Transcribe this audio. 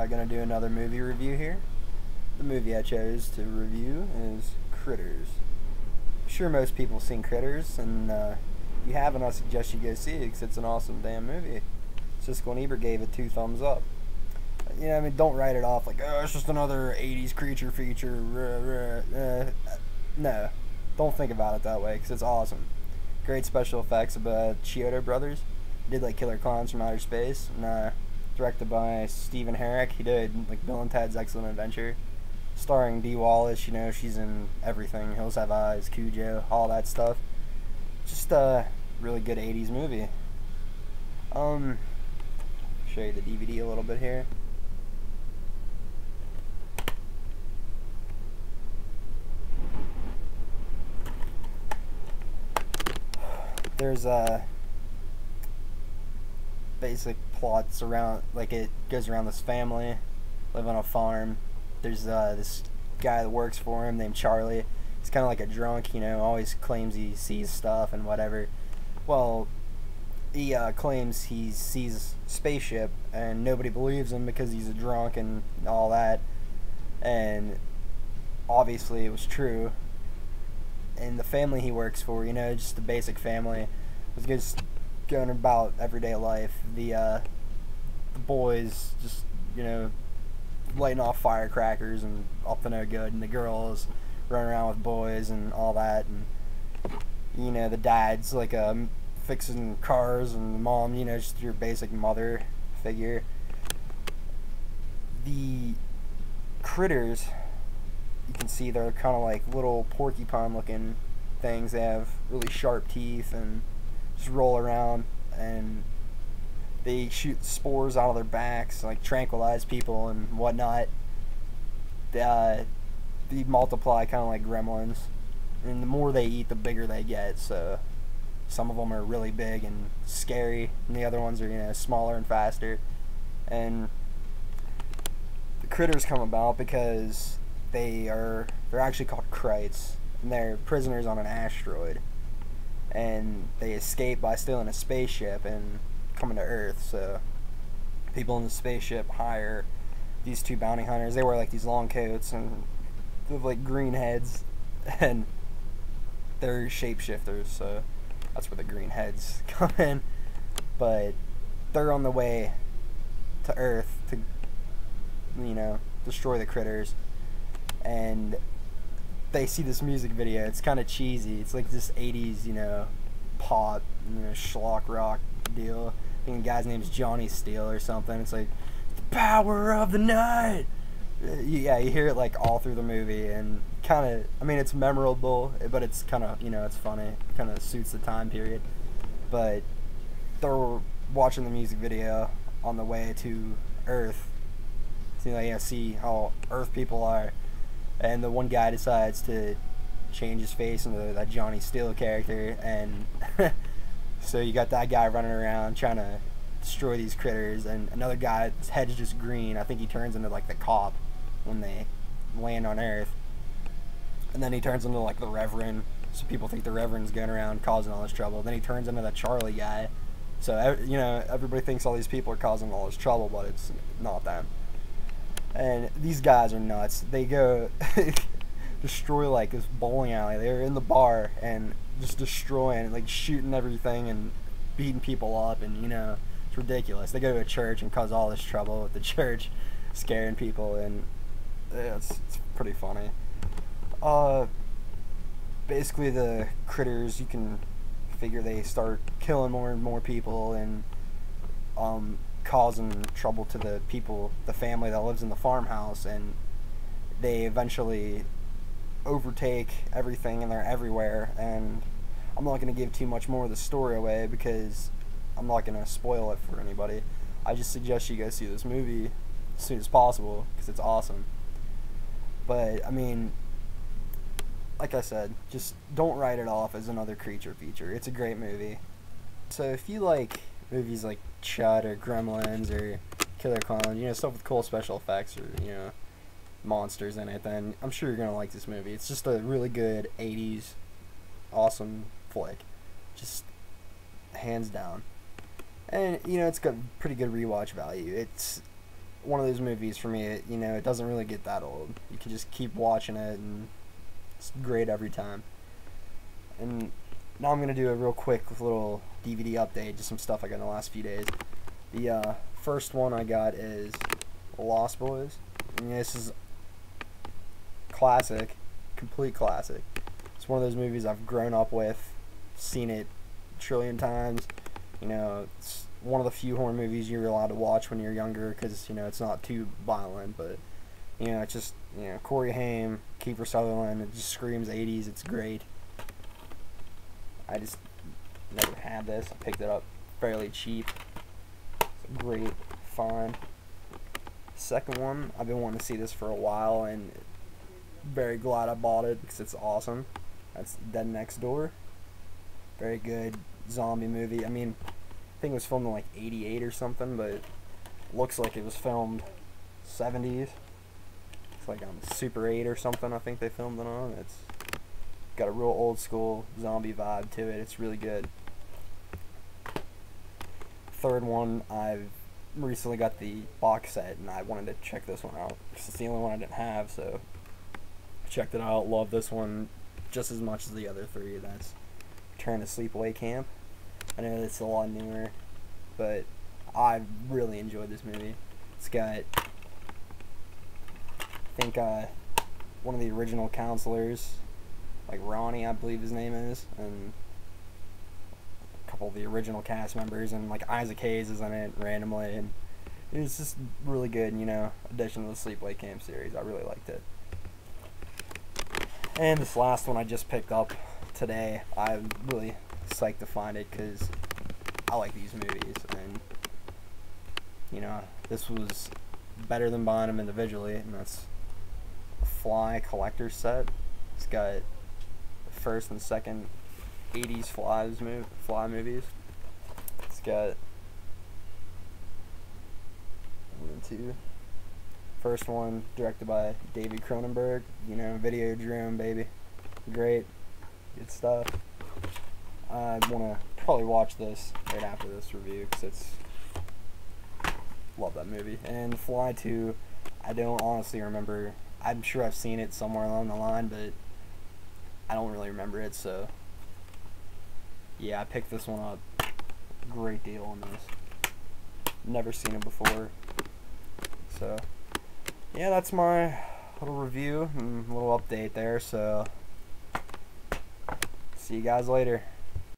Gonna do another movie review here. The movie I chose to review is Critters. I'm sure most people have seen Critters, and if you haven't, I suggest you go see it because it's an awesome damn movie. Siskel and Ebert gave it 2 thumbs up. You know, I mean, don't write it off like, oh, it's just another 80s creature feature. No, don't think about it that way because it's awesome. Great special effects about Chiodo Brothers. Did like Killer Clowns from Outer Space, and directed by Stephen Herrick. He did like Bill and Ted's Excellent Adventure, starring Dee Wallace. You know, she's in everything. Hills Have Eyes, Cujo, all that stuff. Just a really good 80s movie. Show you the DVD a little bit here. There's basic plots around, like, it goes around this family live on a farm. There's this guy that works for him named Charlie. He's kind of like a drunk, you know, always claims he sees stuff and whatever. Well, he claims he sees a spaceship and nobody believes him because he's a drunk and all that, and obviously it was true. And the family he works for, you know, just a basic family, was just going about everyday life. The boys just, you know, lighting off firecrackers and up to no good, and the girls running around with boys and all that, and you know, the dad's like fixing cars, and the mom, you know, just your basic mother figure. The critters, you can see they're kind of like little porcupine looking things. They have really sharp teeth and just roll around, and they shoot spores out of their backs, like tranquilize people and whatnot. They multiply kind of like gremlins, and the more they eat, the bigger they get. So some of them are really big and scary, and the other ones are, you know, smaller and faster. And the critters come about because they're actually called Krites, and they're prisoners on an asteroid, and they escape by stealing a spaceship and coming to Earth. So people in the spaceship hire these 2 bounty hunters. They wear like these long coats and they have like green heads, and they're shapeshifters, so that's where the green heads come in. But they're on the way to Earth to, you know, destroy the critters, and they see this music video. It's kind of cheesy. It's like this 80s, you know, pop, you know, schlock rock deal. I think the guy's name's Johnny Steele or something. It's like, the power of the night. Yeah, you hear it like all through the movie, and kind of, I mean, it's memorable, but it's kind of, you know, it's funny. It kind of suits the time period. But they're watching the music video on the way to Earth. So, you know, see how Earth people are. And the one guy decides to change his face into that Johnny Steele character, and so you got that guy running around trying to destroy these critters, and another guy, his head's just green. I think he turns into like the cop when they land on Earth, and then he turns into like the Reverend, so people think the Reverend's going around causing all this trouble. Then he turns into that Charlie guy, so, you know, everybody thinks all these people are causing all this trouble, but it's not them. And these guys are nuts. They go destroy like this bowling alley. They're in the bar and just destroying, like shooting everything and beating people up, and, you know, it's ridiculous. They go to a church and cause all this trouble with the church, scaring people, and yeah, it's pretty funny. Basically the critters, you can figure they start killing more and more people, and causing trouble to the people, the family that lives in the farmhouse, and they eventually overtake everything, and they're everywhere. And I'm not going to give too much more of the story away because I'm not going to spoil it for anybody. I just suggest you guys see this movie as soon as possible because it's awesome. But I mean, like I said, just don't write it off as another creature feature. It's a great movie. So if you like movies like Chud or Gremlins or Killer Clowns, you know, stuff with cool special effects or, you know, monsters in it, then I'm sure you're gonna like this movie. It's just a really good 80s awesome flick, just hands down. And, you know, it's got pretty good rewatch value. It's one of those movies for me. You know, it doesn't really get that old. You can just keep watching it, and it's great every time. And now I'm gonna do a real quick little DVD update, just some stuff I got in the last few days. The first one I got is Lost Boys. And this is classic, complete classic. It's one of those movies I've grown up with, seen it a trillion times. You know, it's one of the few horror movies you're allowed to watch when you're younger because, you know, it's not too violent, but, you know, it's just, you know, Corey Haim, Kiefer Sutherland, it just screams 80s. It's great. I just never had this. I picked it up fairly cheap. It's a great find. Second one, I've been wanting to see this for a while, and very glad I bought it because it's awesome. That's Dead Next Door. Very good zombie movie. I mean, I think it was filmed in like 88 or something, but it looks like it was filmed 70s. It's like on Super 8 or something I think they filmed it on. It's got a real old school zombie vibe to it. It's really good. Third one, I've recently got the box set, and I wanted to check this one out because it's the only one I didn't have, so I checked it out. Love this one just as much as the other three. That's Return to Sleepaway Camp. I know it's a lot newer, but I really enjoyed this movie. It's got, I think, one of the original counselors, like Ronnie, I believe his name is, and a couple of the original cast members, and like Isaac Hayes is in it randomly, and it's just really good, you know, addition to the Sleepaway Camp series. I really liked it. And this last one I just picked up today. I'm really psyched to find it because I like these movies, and you know, this was better than buying them individually, and that's a Fly collector's set. It's got the first and second 80s Fly movies. It's got 1 and 2. First one directed by David Cronenberg. You know, Videodrome, baby. Great. Good stuff. I want to probably watch this right after this review because it's... love that movie. And Fly 2, I don't honestly remember. I'm sure I've seen it somewhere along the line, but I don't really remember it, so... yeah, I picked this one up. Great deal on this. Never seen it before. So... yeah, that's my little review and little update there, so see you guys later.